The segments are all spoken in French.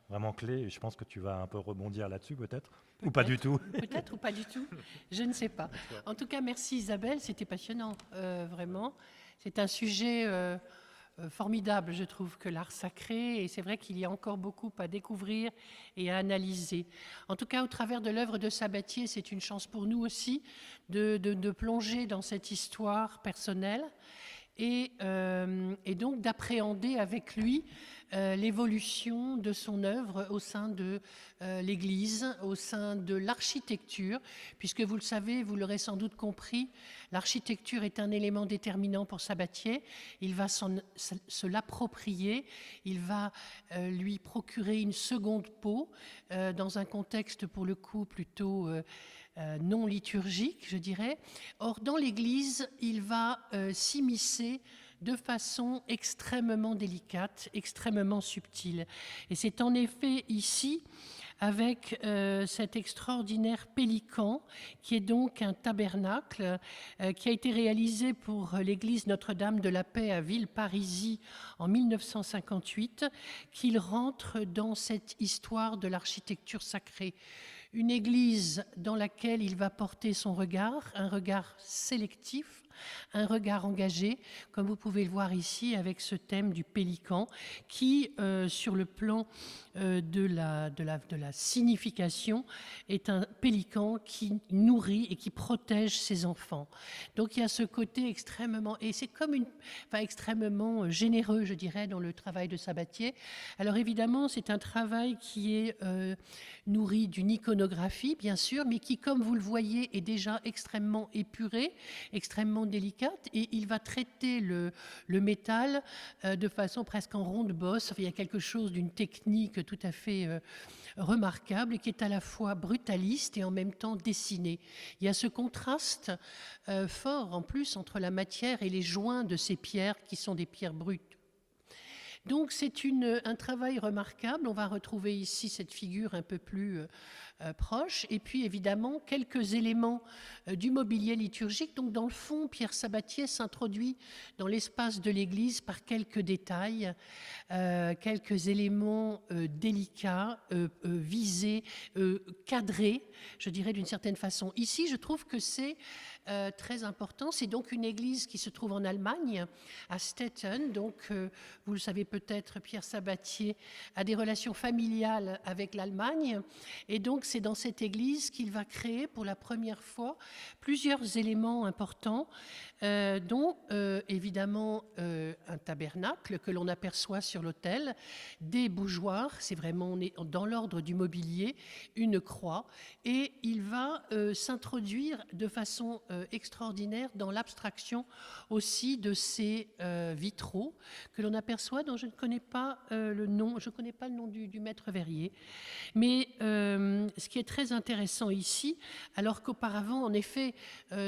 vraiment clé, et je pense que tu vas un peu rebondir là-dessus peut-être, ou pas du tout. Peut-être ou pas du tout, je ne sais pas. En tout cas, merci Isabelle, c'était passionnant, vraiment. C'est un sujet formidable, je trouve, que l'art sacré, et c'est vrai qu'il y a encore beaucoup à découvrir et à analyser. En tout cas, au travers de l'œuvre de Sabatier, c'est une chance pour nous aussi de plonger dans cette histoire personnelle et donc d'appréhender avec lui l'évolution de son œuvre au sein de l'Église, au sein de l'architecture, puisque vous le savez, vous l'aurez sans doute compris, l'architecture est un élément déterminant pour Sabatier. Il va se l'approprier, il va lui procurer une seconde peau dans un contexte pour le coup plutôt non liturgique, je dirais. Or, dans l'Église, il va s'immiscer de façon extrêmement délicate, extrêmement subtile. Et c'est en effet ici, avec cet extraordinaire pélican, qui est donc un tabernacle, qui a été réalisé pour l'église Notre-Dame de la Paix à Villeparisis en 1958, qu'il rentre dans cette histoire de l'architecture sacrée. Une église dans laquelle il va porter son regard, un regard sélectif, un regard engagé, comme vous pouvez le voir ici avec ce thème du pélican, qui, sur le plan de la signification, est un pélican qui nourrit et qui protège ses enfants. Donc il y a ce côté extrêmement, et c'est comme extrêmement généreux, je dirais, dans le travail de Sabatier. Alors évidemment, c'est un travail qui est nourri d'une iconographie, bien sûr, mais qui, comme vous le voyez, est déjà extrêmement épuré, extrêmement délicate, et il va traiter le métal de façon presque en ronde bosse. Enfin, il y a quelque chose d'une technique tout à fait remarquable et qui est à la fois brutaliste et en même temps dessiné. Il y a ce contraste fort en plus entre la matière et les joints de ces pierres qui sont des pierres brutes. Donc c'est un travail remarquable. On va retrouver ici cette figure un peu plus proche. Et puis évidemment, quelques éléments du mobilier liturgique. Donc dans le fond, Pierre Sabatier s'introduit dans l'espace de l'Église par quelques détails, quelques éléments délicats, visés, cadrés, je dirais d'une certaine façon. Ici, je trouve que c'est très important. C'est donc une église qui se trouve en Allemagne, à Stettin. Donc, vous le savez peut-être, Pierre Sabatier a des relations familiales avec l'Allemagne. Et donc, c'est dans cette église qu'il va créer pour la première fois plusieurs éléments importants, dont évidemment un tabernacle que l'on aperçoit sur l'autel, des bougeoirs, c'est vraiment, on est dans l'ordre du mobilier, une croix, et il va s'introduire de façon extraordinaire dans l'abstraction aussi de ces vitraux que l'on aperçoit, dont je ne connais pas le nom, je ne connais pas le nom du maître verrier. Mais ce qui est très intéressant ici, alors qu'auparavant, en effet,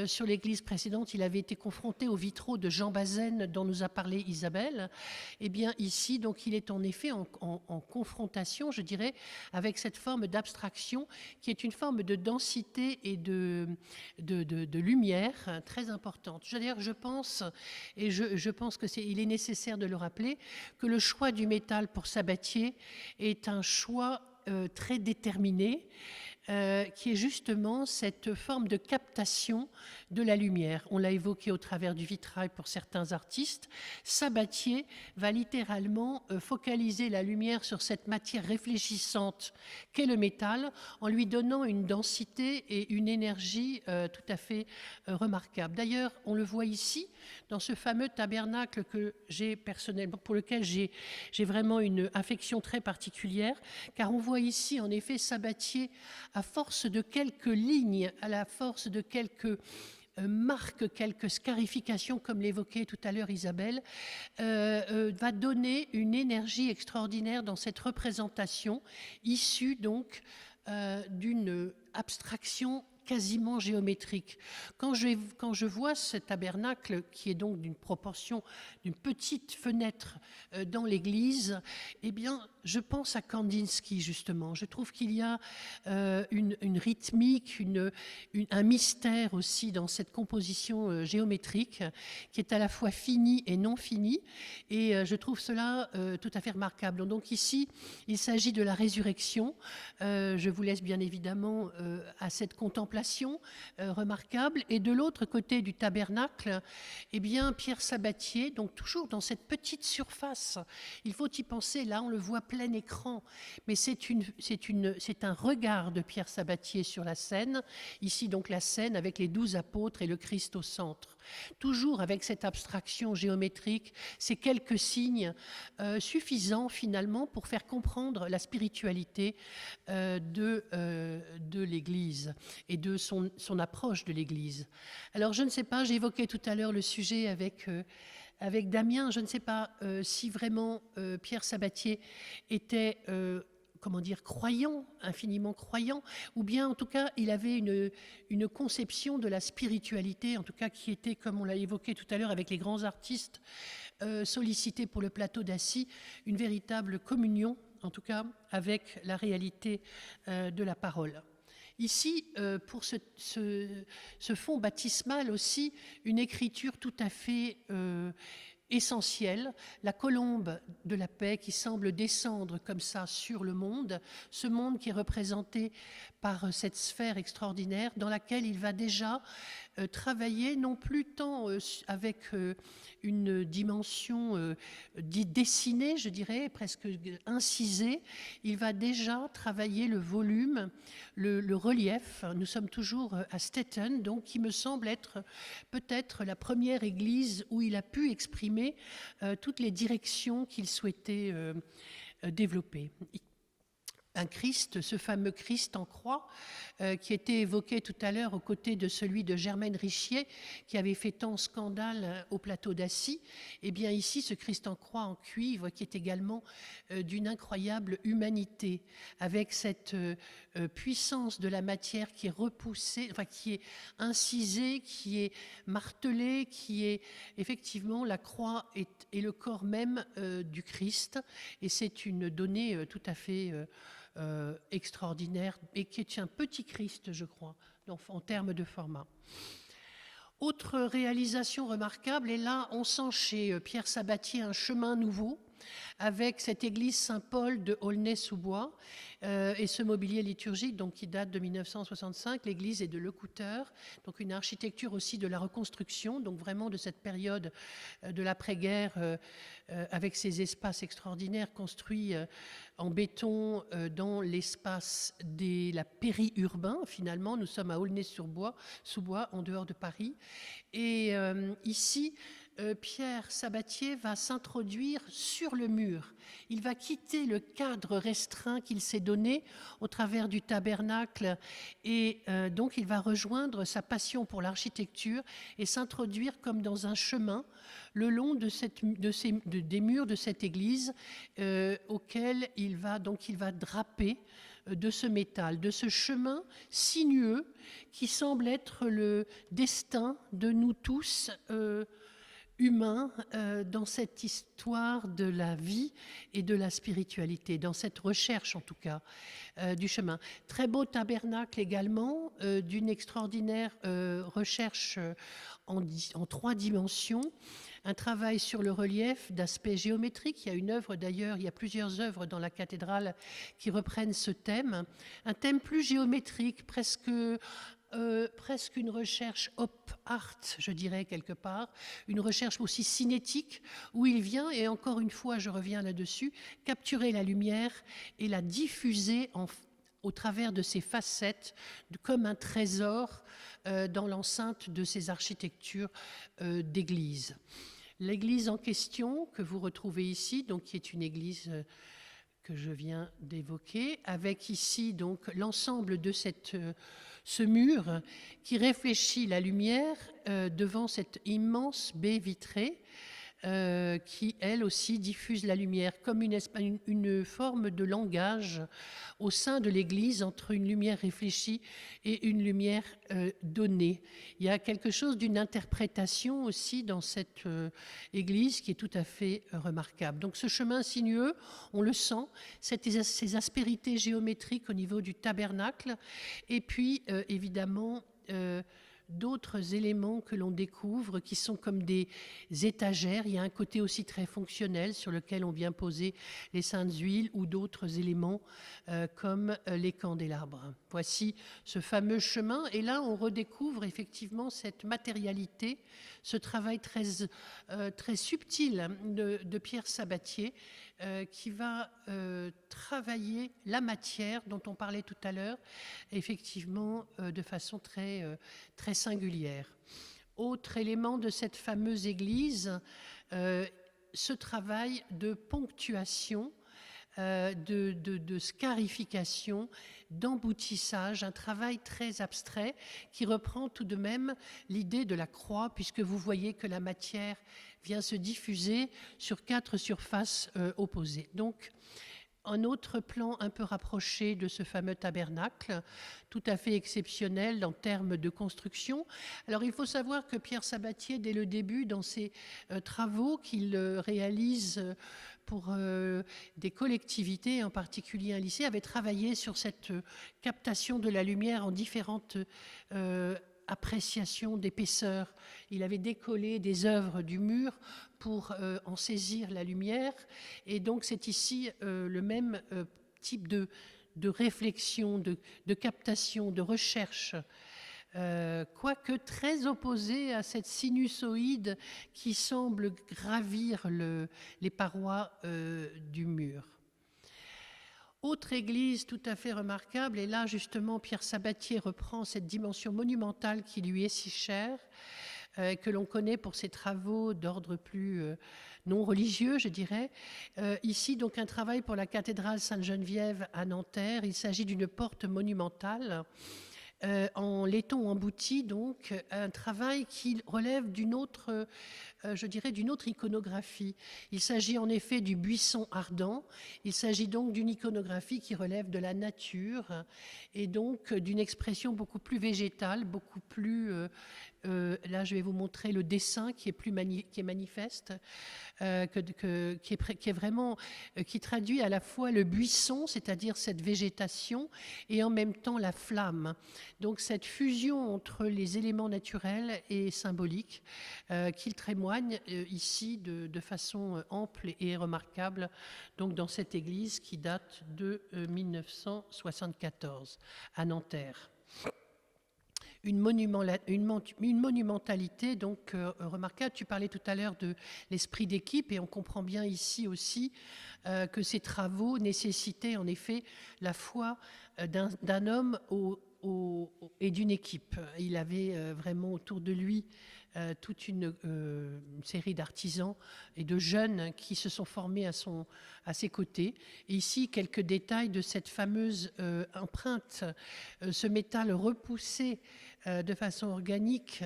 sur l'église précédente, il avait été confronté aux vitraux de Jean Bazaine dont nous a parlé Isabelle, eh bien ici, donc, il est en effet en confrontation, je dirais, avec cette forme d'abstraction qui est une forme de densité et de lumière très importante. D'ailleurs, je pense, et je pense qu'il est nécessaire de le rappeler, que le choix du métal pour Sabatier est un choix très déterminé, qui est justement cette forme de captation de la lumière. On l'a évoqué au travers du vitrail pour certains artistes. Sabatier va littéralement focaliser la lumière sur cette matière réfléchissante qu'est le métal, en lui donnant une densité et une énergie tout à fait remarquable. D'ailleurs, on le voit ici, dans ce fameux tabernacle que j'ai personnellement, pour lequel j'ai vraiment une affection très particulière, car on voit ici, en effet, Sabatier, à force de quelques lignes, à la force de quelques marques, quelques scarifications, comme l'évoquait tout à l'heure Isabelle, va donner une énergie extraordinaire dans cette représentation, issue donc d'une abstraction quasiment géométrique. Quand je vois ce tabernacle, qui est donc d'une proportion, d'une petite fenêtre dans l'église, eh bien, je pense à Kandinsky, justement. Je trouve qu'il y a une rythmique, un mystère aussi dans cette composition géométrique qui est à la fois finie et non finie. Et je trouve cela tout à fait remarquable. Donc ici, il s'agit de la résurrection. Je vous laisse bien évidemment à cette contemplation remarquable. Et de l'autre côté du tabernacle, eh bien, Pierre Sabatier, donc toujours dans cette petite surface. Il faut y penser, là on le voit plein écran, mais c'est un regard de Pierre Sabatier sur la scène. Ici donc la scène avec les 12 apôtres et le Christ au centre. Toujours avec cette abstraction géométrique, ces quelques signes suffisants finalement pour faire comprendre la spiritualité de l'Église et de son approche de l'Église. Alors je ne sais pas, j'ai évoqué tout à l'heure le sujet avec Damien, je ne sais pas si vraiment Pierre Sabatier était croyant, infiniment croyant, ou bien en tout cas il avait une conception de la spiritualité, en tout cas qui était, comme on l'a évoqué tout à l'heure avec les grands artistes sollicités pour le plateau d'Assy, une véritable communion, en tout cas avec la réalité de la parole. Ici, pour ce fond baptismal aussi, une écriture tout à fait essentielle, la colombe de la paix qui semble descendre comme ça sur le monde, ce monde qui est représenté par cette sphère extraordinaire dans laquelle il va déjà travailler non plus tant avec une dimension dessinée, je dirais, presque incisée, il va déjà travailler le volume, le relief. Nous sommes toujours à Stettin, donc qui me semble être peut-être la première église où il a pu exprimer toutes les directions qu'il souhaitait développer. Un Christ, ce fameux Christ en croix, qui était évoqué tout à l'heure aux côtés de celui de Germaine Richier, qui avait fait tant scandale au plateau d'Assy. Eh bien ici, ce Christ en croix en cuivre, qui est également d'une incroyable humanité, avec cette puissance de la matière qui est repoussée, enfin qui est incisée, qui est martelée, qui est effectivement la croix et le corps même du Christ. Et c'est une donnée tout à fait extraordinaire et qui est un petit Christ, je crois, en termes de format. Autre réalisation remarquable, et là on sent chez Pierre Sabatier un chemin nouveau avec cette église Saint-Paul de Aulnay-sous-Bois et ce mobilier liturgique donc, qui date de 1965. L'église est de Lecouteur, donc une architecture aussi de la reconstruction, donc vraiment de cette période de l'après-guerre avec ces espaces extraordinaires construits en béton dans l'espace de la périurbain. Finalement, nous sommes à Aulnay-sous-Bois, en dehors de Paris. Et ici, Pierre Sabatier va s'introduire sur le mur. Il va quitter le cadre restreint qu'il s'est donné au travers du tabernacle et donc il va rejoindre sa passion pour l'architecture et s'introduire comme dans un chemin le long des murs de cette église auquel il va draper de ce métal, de ce chemin sinueux qui semble être le destin de nous tous humain dans cette histoire de la vie et de la spiritualité, dans cette recherche en tout cas du chemin. Très beau tabernacle également, d'une extraordinaire recherche en 3 dimensions, un travail sur le relief d'aspect géométrique. Il y a une œuvre d'ailleurs, il y a plusieurs œuvres dans la cathédrale qui reprennent ce thème, un thème plus géométrique, presque une recherche op art, je dirais quelque part, une recherche aussi cinétique, où il vient, et encore une fois je reviens là-dessus, capturer la lumière et la diffuser au travers de ses facettes, comme un trésor dans l'enceinte de ces architectures d'église. L'église en question, que vous retrouvez ici, donc qui est une église que je viens d'évoquer, avec ici donc l'ensemble de ce mur qui réfléchit la lumière devant cette immense baie vitrée qui, elle aussi, diffuse la lumière comme une forme de langage au sein de l'Église entre une lumière réfléchie et une lumière donnée. Il y a quelque chose d'une interprétation aussi dans cette Église qui est tout à fait remarquable. Donc ce chemin sinueux, on le sent, ces aspérités géométriques au niveau du tabernacle, et puis évidemment d'autres éléments que l'on découvre qui sont comme des étagères. Il y a un côté aussi très fonctionnel sur lequel on vient poser les saintes huiles ou d'autres éléments comme les candélabres. Voici ce fameux chemin et là on redécouvre effectivement cette matérialité, ce travail très subtil de Pierre Sabatier qui va travailler la matière dont on parlait tout à l'heure, effectivement de façon très singulière. Autre élément de cette fameuse église, ce travail de ponctuation, de scarification, d'emboutissage, un travail très abstrait qui reprend tout de même l'idée de la croix, puisque vous voyez que la matière vient se diffuser sur 4 surfaces opposées. Donc, un autre plan un peu rapproché de ce fameux tabernacle, tout à fait exceptionnel en termes de construction. Alors il faut savoir que Pierre Sabatier, dès le début, dans ses travaux qu'il réalise pour des collectivités, en particulier un lycée, avait travaillé sur cette captation de la lumière en différentes appréciation d'épaisseur. Il avait décollé des œuvres du mur pour en saisir la lumière. Et donc c'est ici le même type de réflexion, de captation, de recherche, quoique très opposé à cette sinusoïde qui semble gravir les parois du mur. Autre église tout à fait remarquable, et là justement Pierre Sabatier reprend cette dimension monumentale qui lui est si chère, que l'on connaît pour ses travaux d'ordre plus non religieux, je dirais. Ici donc un travail pour la cathédrale Sainte-Geneviève à Nanterre. Il s'agit d'une porte monumentale en laiton embouti, donc un travail qui relève d'une autre, je dirais, d'une autre iconographie. Il s'agit en effet du buisson ardent, il s'agit donc d'une iconographie qui relève de la nature et donc d'une expression beaucoup plus végétale, beaucoup plus... là, je vais vous montrer le dessin qui est manifeste, qui est vraiment, qui traduit à la fois le buisson, c'est-à-dire cette végétation, et en même temps la flamme. Donc cette fusion entre les éléments naturels et symboliques qu'il témoigne ici de façon ample et remarquable, donc dans cette église qui date de 1974 à Nanterre. Une monumentalité donc remarquable. Tu parlais tout à l'heure de l'esprit d'équipe et on comprend bien ici aussi que ces travaux nécessitaient en effet la foi d'un homme et d'une équipe. Il avait vraiment autour de lui toute une série d'artisans et de jeunes qui se sont formés à ses côtés. Et ici, quelques détails de cette fameuse empreinte, ce métal repoussé de façon organique,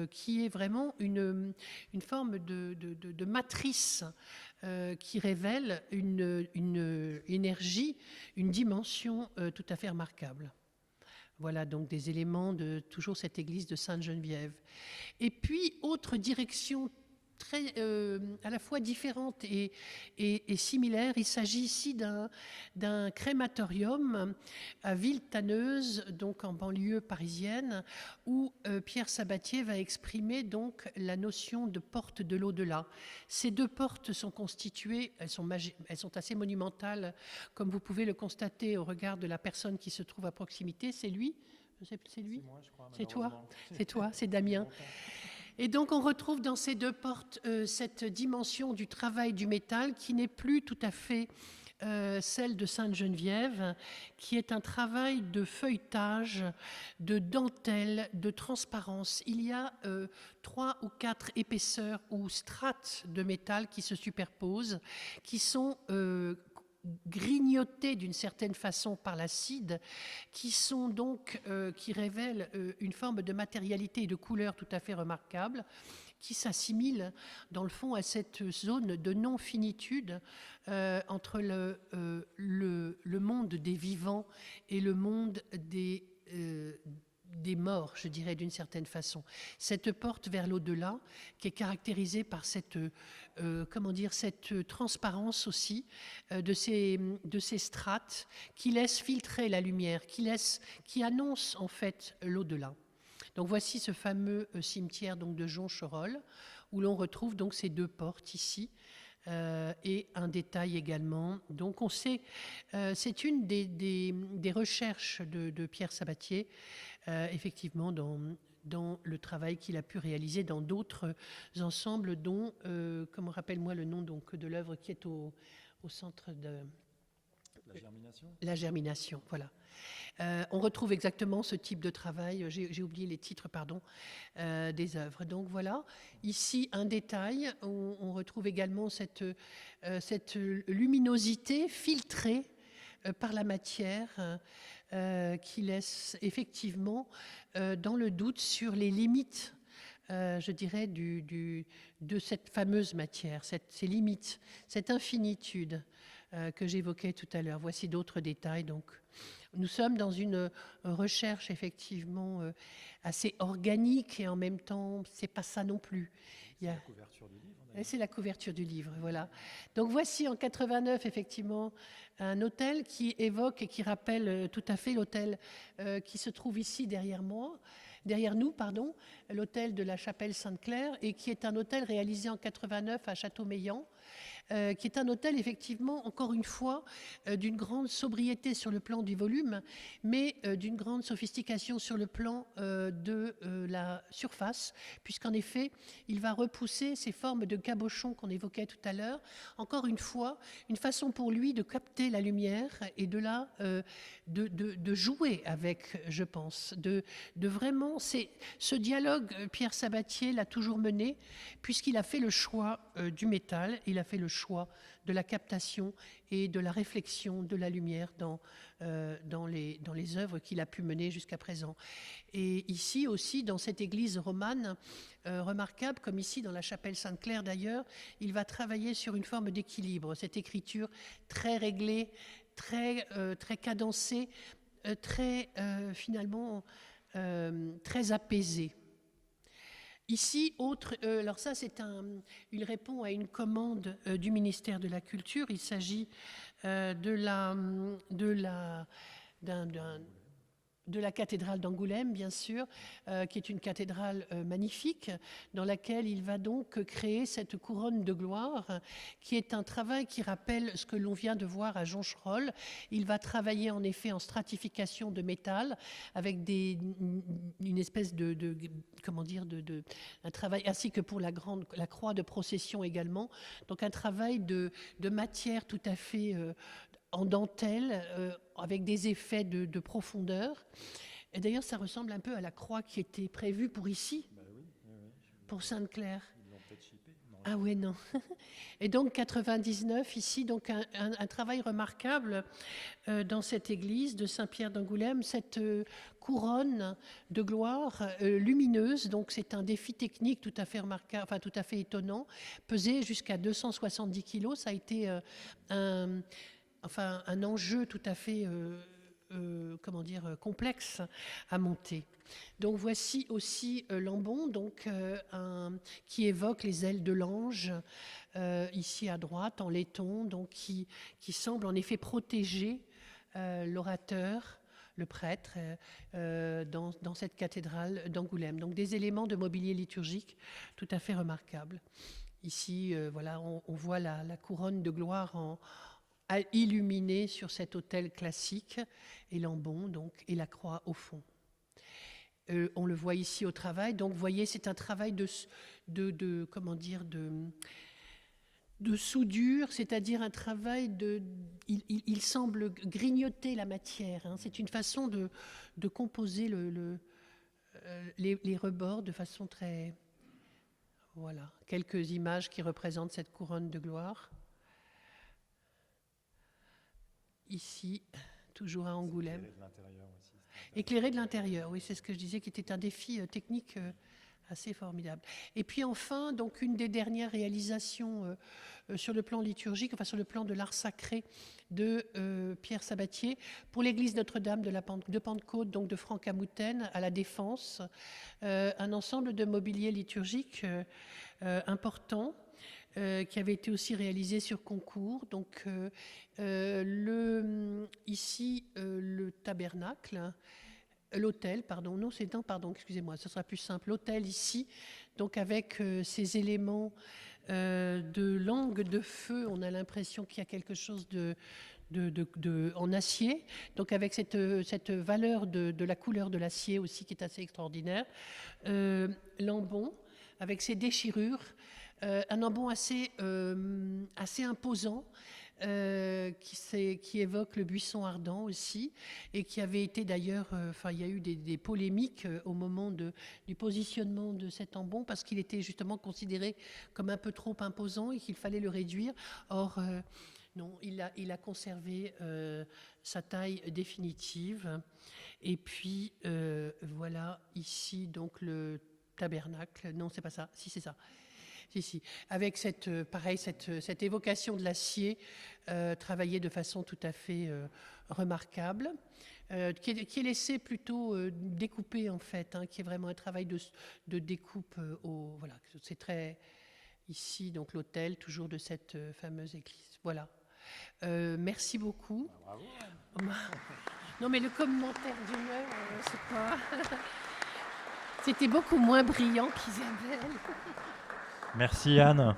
qui est vraiment une forme de matrice qui révèle une énergie, une dimension tout à fait remarquable. Voilà donc des éléments de toujours cette église de Sainte-Geneviève. Et puis, autre direction très, à la fois différente et similaire, il s'agit ici d'un crématorium à Villetaneuse, donc en banlieue parisienne, où Pierre Sabatier va exprimer donc la notion de porte de l'au-delà. Ces deux portes sont constituées, elles sont assez monumentales, comme vous pouvez le constater au regard de la personne qui se trouve à proximité. C'est lui ? C'est lui ? C'est moi, je crois. C'est toi ? C'est toi, c'est Damien. Et donc on retrouve dans ces deux portes cette dimension du travail du métal qui n'est plus tout à fait celle de Sainte-Geneviève, qui est un travail de feuilletage, de dentelle, de transparence. Il y a 3 ou 4 épaisseurs ou strates de métal qui se superposent, qui sont grignotées d'une certaine façon par l'acide, qui sont donc qui révèlent une forme de matérialité et de couleur tout à fait remarquable. qui s'assimile, dans le fond, à cette zone de non-finitude entre le monde des vivants et le monde des morts, je dirais d'une certaine façon. Cette porte vers l'au-delà qui est caractérisée par cette transparence aussi de ces strates qui laissent filtrer la lumière, qui annoncent en fait l'au-delà. Donc voici ce fameux cimetière donc de Joncherolles où l'on retrouve donc ces deux portes ici. Et un détail également. Donc on sait, c'est une des recherches de Pierre Sabatier, effectivement dans le travail qu'il a pu réaliser dans d'autres ensembles, dont, comment rappelle-moi le nom donc, de l'œuvre qui est au centre de... La germination. La germination, voilà. On retrouve exactement ce type de travail, j'ai oublié les titres, pardon, des œuvres. Donc voilà, ici un détail, on retrouve également cette luminosité filtrée par la matière qui laisse effectivement dans le doute sur les limites, je dirais, de cette fameuse matière, ces limites, cette infinitude que j'évoquais tout à l'heure. Voici d'autres détails. Donc, nous sommes dans une recherche effectivement assez organique et en même temps, c'est pas ça non plus. C'est la couverture du livre. C'est la couverture du livre, voilà. Donc voici en 89 effectivement un hôtel qui évoque et qui rappelle tout à fait l'hôtel qui se trouve ici derrière nous, l'hôtel de la Chapelle Sainte-Claire, et qui est un hôtel réalisé en 89 à Châteaumeillan, qui est un hôtel effectivement, encore une fois, d'une grande sobriété sur le plan du volume, mais d'une grande sophistication sur le plan de la surface, puisqu'en effet, il va repousser ces formes de cabochons qu'on évoquait tout à l'heure. Encore une fois, une façon pour lui de capter la lumière et de jouer avec, je pense, de vraiment, c'est ce dialogue, Pierre Sabatier l'a toujours mené, puisqu'il a fait le choix du métal, il a fait le choix de la captation et de la réflexion de la lumière dans les œuvres qu'il a pu mener jusqu'à présent. Et ici aussi, dans cette église romane, remarquable, comme ici dans la chapelle Sainte-Claire d'ailleurs, il va travailler sur une forme d'équilibre, cette écriture très réglée, très cadencée, finalement très apaisée. Ici, alors ça, il répond à une commande du ministère de la Culture. Il s'agit de la cathédrale d'Angoulême, bien sûr, qui est une cathédrale magnifique, dans laquelle il va donc créer cette couronne de gloire, qui est un travail qui rappelle ce que l'on vient de voir à Joncherolles. Il va travailler en effet en stratification de métal, avec une espèce un travail, ainsi que pour la croix de procession également. Donc un travail de matière tout à fait en dentelle, avec des effets de profondeur. Et d'ailleurs, ça ressemble un peu à la croix qui était prévue pour ici, pour Sainte-Claire. Ils l'ont peut-être chippé. Ah oui, non. Et donc 99, ici, donc un travail remarquable dans cette église de Saint-Pierre d'Angoulême, cette couronne de gloire lumineuse. Donc c'est un défi technique tout à fait remarquable, enfin tout à fait étonnant, pesé jusqu'à 270 kilos. Ça a été un enjeu tout à fait complexe à monter. Donc voici aussi Lambon, qui évoque les ailes de l'ange, ici à droite en laiton, donc qui semble en effet protéger l'orateur, le prêtre, dans cette cathédrale d'Angoulême. Donc des éléments de mobilier liturgique tout à fait remarquables. Ici, on voit la couronne de gloire illuminée sur cet autel classique, et Lambon, et la croix au fond. On le voit ici au travail. Donc, vous voyez, c'est un travail de soudure, c'est-à-dire un travail il semble grignoter la matière. Hein. C'est une façon de composer les rebords de façon très... Voilà, quelques images qui représentent cette couronne de gloire. Ici, toujours à Angoulême. Éclairé de l'intérieur aussi. Éclairé de l'intérieur, oui, c'est ce que je disais, qui était un défi technique assez formidable. Et puis enfin, donc une des dernières réalisations sur le plan liturgique, enfin sur le plan de l'art sacré de Pierre Sabatier pour l'église Notre-Dame de Pentecôte, donc de Franck-Amoutaine à la Défense, un ensemble de mobilier liturgique important qui avait été aussi réalisé sur concours. Donc ici le tabernacle. L'hôtel, pardon, non, c'est non, pardon, excusez-moi, ce sera plus simple. L'hôtel ici, donc avec ces éléments de langue de feu, on a l'impression qu'il y a quelque chose en acier, donc avec cette valeur de la couleur de l'acier aussi qui est assez extraordinaire. L'ambon, avec ses déchirures, un ambon assez imposant, qui évoque le buisson ardent aussi, et qui avait été d'ailleurs, il y a eu des polémiques au moment du positionnement de cet ambon, parce qu'il était justement considéré comme un peu trop imposant et qu'il fallait le réduire. Or, non, il a conservé sa taille définitive. Et puis, voilà ici donc le tabernacle. Non, c'est pas ça. Si, c'est ça. Si. Avec cette évocation de l'acier travaillée de façon tout à fait remarquable, qui est laissé plutôt découpé en fait, hein, qui est vraiment un travail de découpe. Voilà, c'est très ici donc l'autel toujours de cette fameuse église. Voilà. Merci beaucoup. Bravo. Non, mais le commentaire d'humeur, c'est pas. C'était beaucoup moins brillant qu'Isabelle. Merci Anne.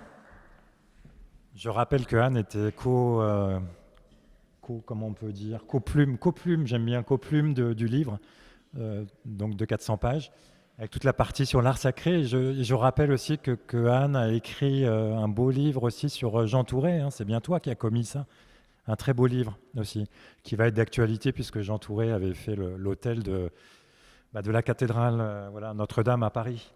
Je rappelle que Anne était comment on peut dire, coplume, j'aime bien coplume du livre, donc de 400 pages, avec toute la partie sur l'art sacré. Je rappelle aussi que Anne a écrit un beau livre aussi sur Jean Touré, hein, c'est bien toi qui as commis ça, un très beau livre aussi, qui va être d'actualité puisque Jean Touré avait fait l'hôtel de la cathédrale Notre-Dame à Paris.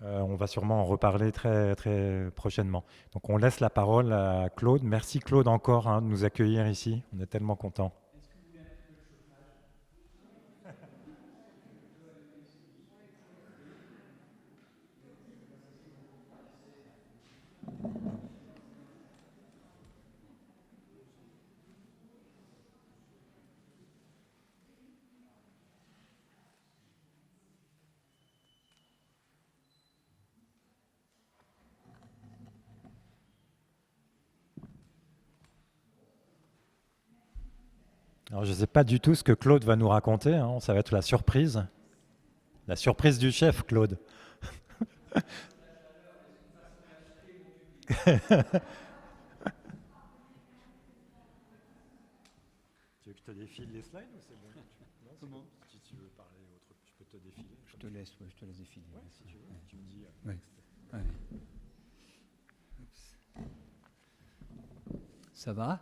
On va sûrement en reparler très, très prochainement. Donc on laisse la parole à Claude. Merci Claude encore de nous accueillir ici. On est tellement contents. Alors, je ne sais pas du tout ce que Claude va nous raconter, hein. Ça va être la surprise. La surprise du chef, Claude. Tu veux que je te défile les slides ou c'est bon? Non, comment? Si tu veux parler autre, je peux te défiler. Je te laisse défiler. Ouais, si tu veux, tu me dis. Ouais. Ouais. Ça va?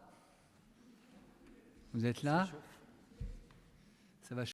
Vous êtes là?